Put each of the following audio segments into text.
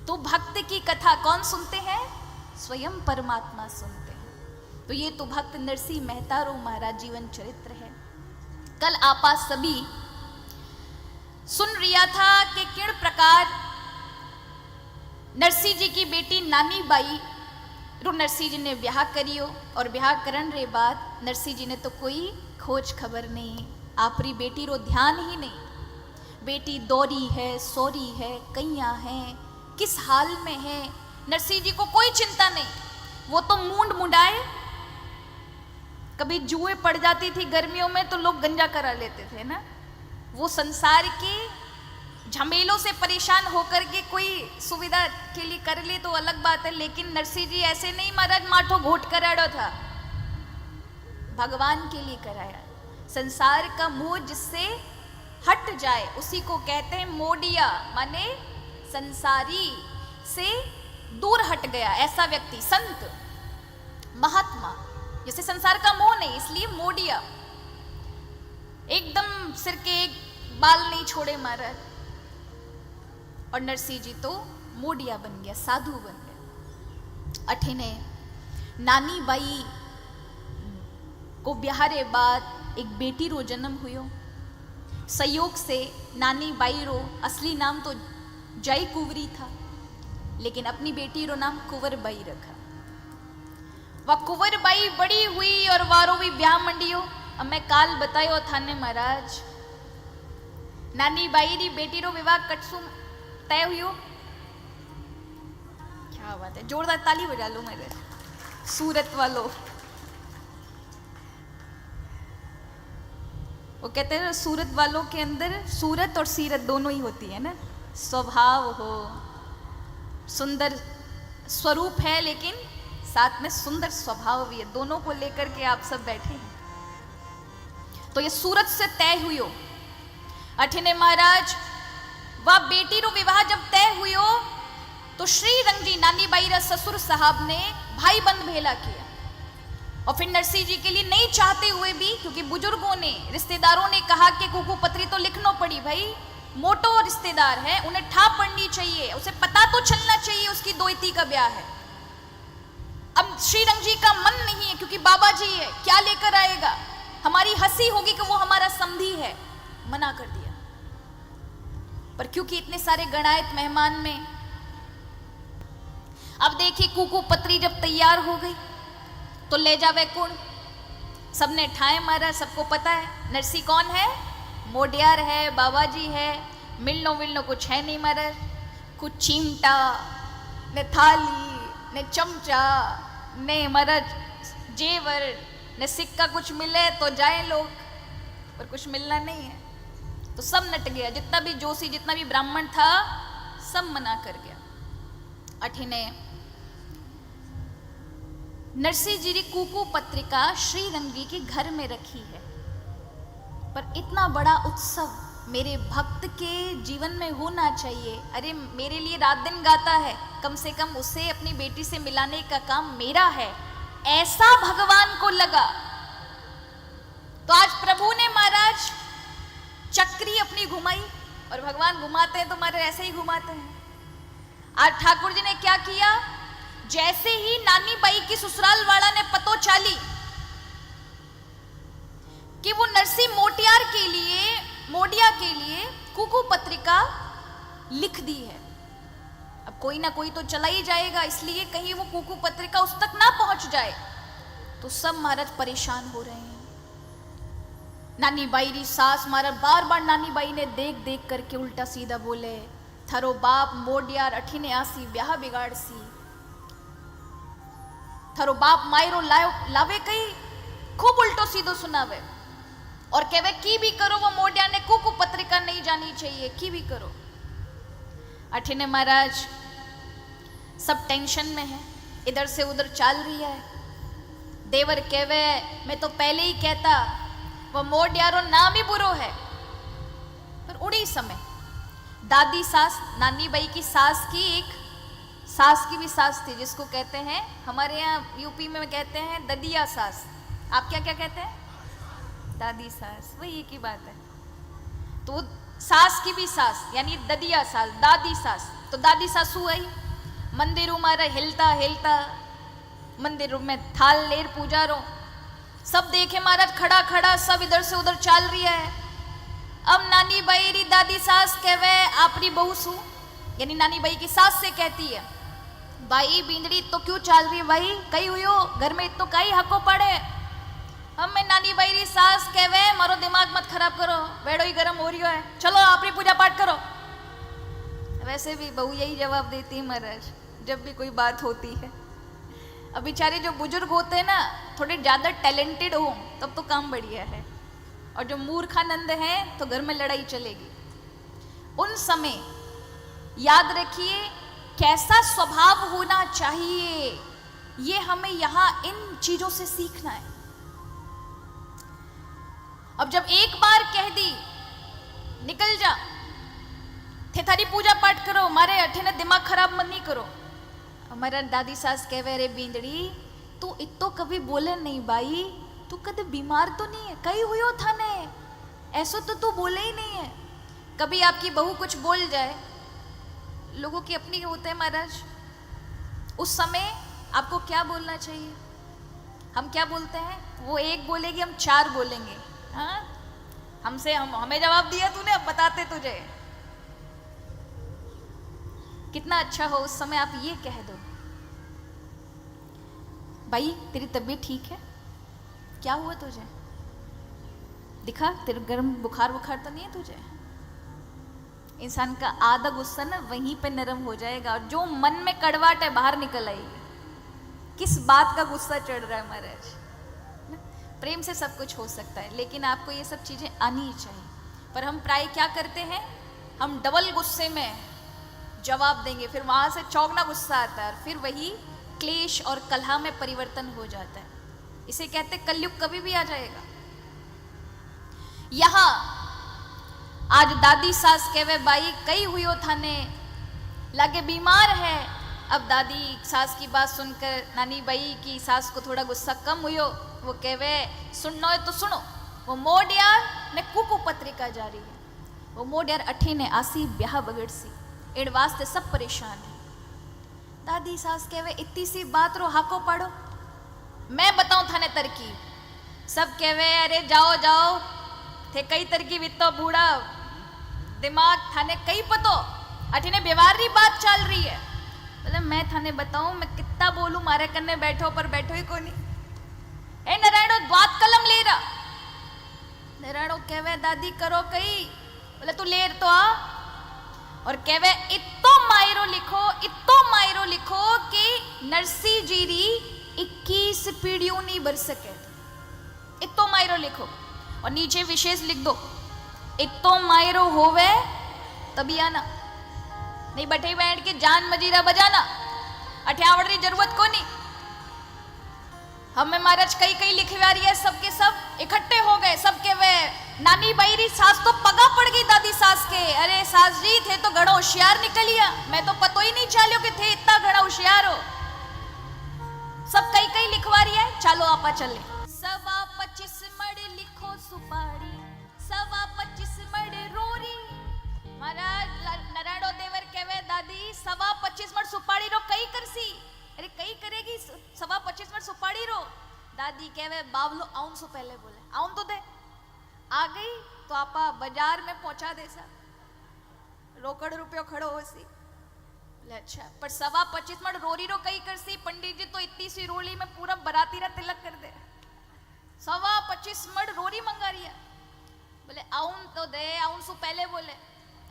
तो भक्त की कथा कौन सुनते हैं? स्वयं परमात्मा सुनते हैं। तो ये तो भक्त नरसिंह मेहतारो महाराज जीवन चरित्र है। कल आपा सभी सुन रिया था कि किण प्रकार नरसिंह जी की बेटी नानी बाई रो नरसिंह जी ने ब्याह करियो, और ब्याह करन रे बाद नरसिंह जी ने तो कोई खोज खबर नहीं, आपरी बेटी रो ध्यान ही नहीं। बेटी दौरी है, सौरी है, कैया है, किस हाल में है, नरसिंह जी को कोई चिंता नहीं। वो तो मूंड मुंडाए, कभी जुए पड़ जाती थी गर्मियों में तो लोग गंजा करा लेते थे ना। वो संसार के झमेलों से परेशान होकर के कोई सुविधा के लिए कर ले तो अलग बात है, लेकिन नरसिंह जी ऐसे नहीं महाराज माठो घोट कराड़ो था, भगवान के लिए कराया। संसार का मोह जिससे हट जाए उसी को कहते हैं मोडिया, माने संसारी से दूर हट गया ऐसा व्यक्ति, संत महात्मा, जैसे संसार का मोह नहीं इसलिए मोडिया। एकदम सिर के एक बाल नहीं छोड़े महाराज, और नरसिंह जी तो मोडिया बन गया, साधु बन गया। अठिने नानी बाई को ब्याहरे बाद एक बेटी रो जन्म हुयो। संयोग से नानी बाई रो असली नाम तो जय कुंवरी था, लेकिन अपनी बेटी रो नाम कुंवर बाई रखा। वह कुंवर बाई बड़ी हुई और वारो भी ब्याह मंडियो। अब मैं काल बतायो थाने महाराज, नानी बाई री बेटी रो विवाह कटसु तय हुयो। क्या बात है, जोरदार ताली बजा लो मेरे सूरत वालों। वो कहते हैं सूरत वालों के अंदर सूरत और सीरत दोनों ही होती है ना। स्वभाव हो, सुंदर स्वरूप है, लेकिन साथ में सुंदर स्वभाव भी है, दोनों को लेकर के आप सब बैठे हैं। तो ये सूरत से तय हुयो। अठिने महाराज वह बेटी रो विवाह जब तय हुयो तो श्री रंग जी नानी बाई रा ससुर साहब ने भाई बंद भेला किया, और फिर नरसिंह जी के लिए नहीं चाहते हुए भी, क्योंकि बुजुर्गों ने रिश्तेदारों ने कहा कि कुकू पत्री तो लिखनो पड़ी, भाई मोटो रिश्तेदार है, उन्हें ठाप पड़नी चाहिए, उसे पता तो चलना चाहिए उसकी दोइती का ब्याह है। अब श्रीरंग जी का मन नहीं है क्योंकि बाबा जी है, क्या लेकर आएगा, हमारी हंसी होगी कि वो हमारा समधी है, मना कर दिया। पर क्योंकि इतने सारे गणायत मेहमान में, अब देखिए कुकू पत्री जब तैयार हो गई तो ले जावे कौन, सबने ठाए मारा, सबको पता है नरसिंह कौन है, मोडियार है, बाबा जी है, मिलनो विलनो कुछ है नहीं महाराज, कुछ चिमटा ने थाली ने चमचा ने महाराज जेवर ने सिक्का कुछ मिले तो जाए लोग, पर कुछ मिलना नहीं है। तो सब नट गया, जितना भी जोशी जितना भी ब्राह्मण था सब मना कर गया। अठिने नरसिंह जी की कुकू पत्रिका श्री रंगी के घर में रखी है, पर इतना बड़ा उत्सव मेरे भक्त के जीवन में होना चाहिए। अरे मेरे लिए रात दिन गाता है, कम से कम उसे अपनी बेटी से मिलाने का काम मेरा है, ऐसा भगवान को लगा। तो आज प्रभु ने महाराज चक्री अपनी घुमाई, और भगवान घुमाते हैं तो हमारे ऐसे ही घुमाते हैं। आज ठाकुर जी ने क्या किया, जैसे ही नानी बाई की ससुराल वाला ने पतो चाली कि वो नरसिंह मोटियार के लिए, मोडिया के लिए कुकू पत्रिका लिख दी है, अब कोई ना कोई तो चला ही जाएगा, इसलिए कहीं वो कुकू पत्रिका उस तक ना पहुंच जाए। तो सब महाराज परेशान हो रहे हैं। नानी बाई री सास महाराज बार बार नानी बाई ने देख देख करके उल्टा सीधा बोले, थारो बाप मोडियार अठीने आसी ब्याह बिगाड़ सी, थारो बाप मायरो लावे कई, खूब उल्टो सीधो सुनावे, और कहवे की भी करो वो मोडिया ने कुकू पत्रिका नहीं जानी चाहिए, की भी करो। अठीने महाराज सब टेंशन में है, इधर से उधर चाल रही है। देवर कहवे मैं तो पहले ही कहता वो मोडियारो नाम ही बुरो है। पर उड़ी समय दादी सास, नानी बाई की सास की एक सास की भी सास थी, जिसको कहते हैं हमारे यहाँ यूपी में कहते हैं ददिया सास, आप क्या क्या कहते हैं, दादी सास, वही एक ही बात है। तो सास की भी सास यानी ददिया सास, दादी सास। तो दादी सासू आई, मंदिर मारा हिलता हिलता, मंदिर में थाल लेर पूजा रो, सब देखे महाराज खड़ा खड़ा, सब इधर से उधर चाल रही है। अब नानी बाई री दादी सास कहवे आपरी बहू सू, यानी नानी बाई की सास से कहती है, भाई बींदड़ी तो क्यों चाल रही है भाई, कई हुई हो घर में इतो कई हको पड़े। हमें नानी बाई री सास कहवे मारो दिमाग मत खराब करो, बेड़ो ही गर्म हो रही है, चलो आपरी पूजा पाठ करो। वैसे भी बहू यही जवाब देती है महाराज जब भी कोई बात होती है। अब बेचारे जो बुजुर्ग होते हैं ना, थोड़े ज़्यादा टैलेंटेड हो तब तो काम बढ़िया है, और जो मूर्खानंद हैं तो घर में लड़ाई चलेगी। उन समय याद रखिए कैसा स्वभाव होना चाहिए, ये हमें यहाँ इन चीजों से सीखना है। अब जब एक बार कह दी निकल जा, थे थारी पूजा पाठ करो, मारे अठे ने दिमाग खराब मत नहीं करो। हमारा दादी सास कहवे रे बींदड़ी तू इतो कभी बोले नहीं भाई, तू कदे बीमार तो नहीं है, कहीं हुई हो थाने, ऐसो तो तू बोले ही नहीं है। कभी आपकी बहू कुछ बोल जाए, लोगों की अपनी होते हैं महाराज, उस समय आपको क्या बोलना चाहिए? हम क्या बोलते हैं, वो एक बोलेगी हम चार बोलेंगे। हाँ हमें जवाब दिया तूने, अब बताते तुझे। कितना अच्छा हो उस समय आप ये कह दो, भाई तेरी तबीयत ठीक है, क्या हुआ तुझे, दिखा तेरे गर्म बुखार तो नहीं है तुझे। इंसान का आधा गुस्सा ना वहीं पे नरम हो जाएगा, और जो मन में कड़वाहट है बाहर निकल आएगी। किस बात का गुस्सा चढ़ रहा है महाराज? प्रेम से सब कुछ हो सकता है, लेकिन आपको ये सब चीजें आनी ही चाहिए। पर हम प्राय क्या करते हैं, हम डबल गुस्से में जवाब देंगे, फिर वहां से चौगना गुस्सा आता है, और फिर वही क्लेश और कलह में परिवर्तन हो जाता है। इसे कहते कलयुग कभी भी आ जाएगा। यहां आज दादी सास कहवे बाई कई हुई हो थाने, लागे बीमार है। अब दादी सास की बात सुनकर नानी बाई की सास को थोड़ा गुस्सा कम हुई, वो कहवे सुनना है तो सुनो, वो मोडियार ने कुकु पत्रिका जारी है, वो मोडियार अठी ने आसी ब्याह बगड़सी, एड वास्ते सब परेशान है। दादी सास कहवे इतनी सी बात रो हाको पड़ो, मैं बताऊं थाने तरकीब। सब कहवे अरे जाओ जाओ, थे कई तरकीब, इतो बूढ़ा दिमाग थाने कई पतो, अठीने व्यवहार री बात चल रही है। बोले मैं थाने बताऊं, मैं कितना बोलूं, मारे करने बैठो पर बैठो ही कोनी। ए नारायणो द्वात कलम ले रहा, नारायणो कहवे दादी करो कई, बोले तू लेर तो आ, और कहवे इतो मायरो लिखो कि नरसी जीरी 21 पीढ़ियों नहीं बर सके, इतो मायरो लिखो, और नीचे विशेष लिख दो इतो मायरो होवे तभी आना, नहीं बैठे बैठ के जान मजीरा बजाना, अठ्यावड़ री जरूरत को नहीं। हमें महाराज कई कई लिखवारी है, सबके सब इकट्ठे हो गए, सबके वे नानी बाई री सास तो पगा पड़ गई दादी सास के, अरे सास जी थे तो घड़ा होशियार निकलिया, मैं तो पतो ही नहीं चालियो कि थे इतना घड़ा होशियार हो। सब कई कई लिखवारी है, चलो आपा चले। 25 मड़ लिखो सुपारी, 25 मड़ रोरी। महाराज नारायणो देवर कहवे दादी 25 मड़ सुपारी रो कई करसी, अरे कई करेगी 25 मड़ सुपारी रो। दादी कहवे बावलो आउन सो पहले बोले, आउन तो दे, आ गई तो आपा बाजार में पहुंचा दे सा, रोकड़ रुपयो खड़ो होसी। बोले अच्छा, पर 25 मड़ रोरी रो कई करसी, पंडित जी तो इतनी सी रोली में पूरा बराती रा तिलक कर दे, 25 मड़ रोरी मंगा रही है। बोले आउन तो दे, आउन सो पहले बोले।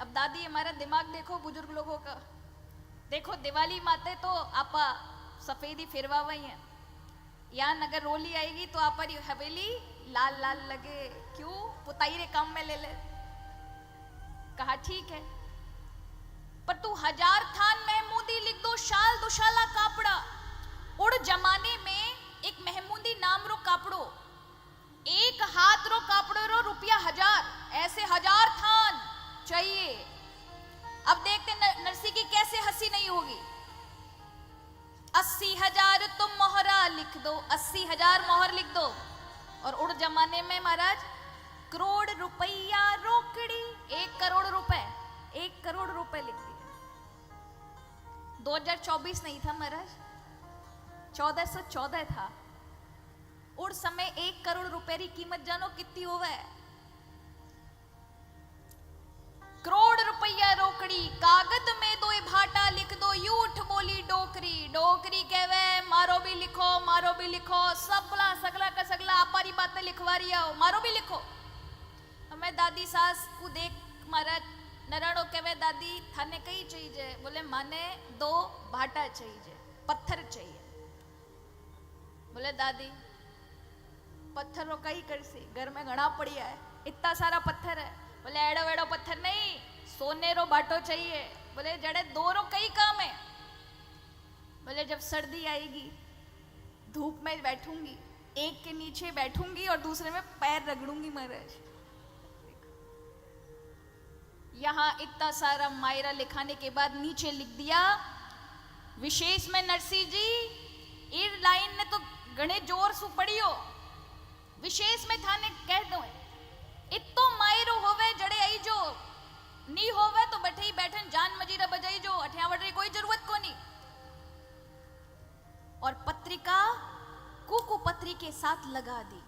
अब दादी हमारा दिमाग देखो बुजुर्ग लोगों का, देखो दिवाली माते तो आपा सफेदी फिरवा वही है, यहाँ अगर रोली आएगी तो आप हवेली लाल लाल लगे, क्यों पुताई रे काम में ले ले। कहा ठीक है, पर तू 1000 थान महमूदी लिख दो, शाल दुशाला कापड़ा। उड़ जमाने में एक महमूदी नाम रो कापड़ो, एक हाथ रो कापड़ो रो रुपया 1000, ऐसे 1000 थान चाहिए। अब देखते नरसी की कैसे हंसी नहीं होगी। 80,000 तुम मोहरा लिख दो, 80,000 मोहर लिख दो। और उड़ जमाने में महाराज करोड़ रुपया रोकड़ी, 1 करोड़ रुपए, 1 करोड़ रुपए लिख दिए। 2024 नहीं था महाराज, 1414 था। उस समय 1 करोड़ रुपए की कीमत जानो कितनी होवे? करोड़ रुपया रोकड़ी, कागज में दो भाटा लिख दो, यूठ बोली डोकरी। डोकरी कहवे मारो भी लिखो, मारो भी लिखो, सबला सगला का सगला आपारी बातें लिखवा रही हो, मारो भी लिखो। हमें दादी सास को देख महाराज नराड़ो कहवे दादी थाने कई चाहिए? बोले माने 2 भाटा चाहिए, पत्थर चाहिए। बोले दादी पत्थर रो कई करसी, घर में घना पड़िया है, इतना सारा पत्थर है। बोले एड़ो वेड़ो पत्थर नहीं, सोने रो बाटो चाहिए। बोले जड़े 2 रो कई काम है? बोले जब सर्दी आएगी धूप में बैठूंगी, एक के नीचे बैठूंगी और दूसरे में पैर रगड़ूंगी महाराज। यहां इतना सारा मायरा लिखाने के बाद नीचे लिख दिया विशेष में नरसी जी इर लाइन ने तो गणे जोर सु पढ़ियो, विशेष में थाने कह दो इतो मायरो होवे जड़े आई जो नी होवे तो बैठे ही बैठन जान मजीरा बजाई जो अठियावड़ कोई जरूरत को नहीं। और पत्रिका कुकु पत्री के साथ लगा दी।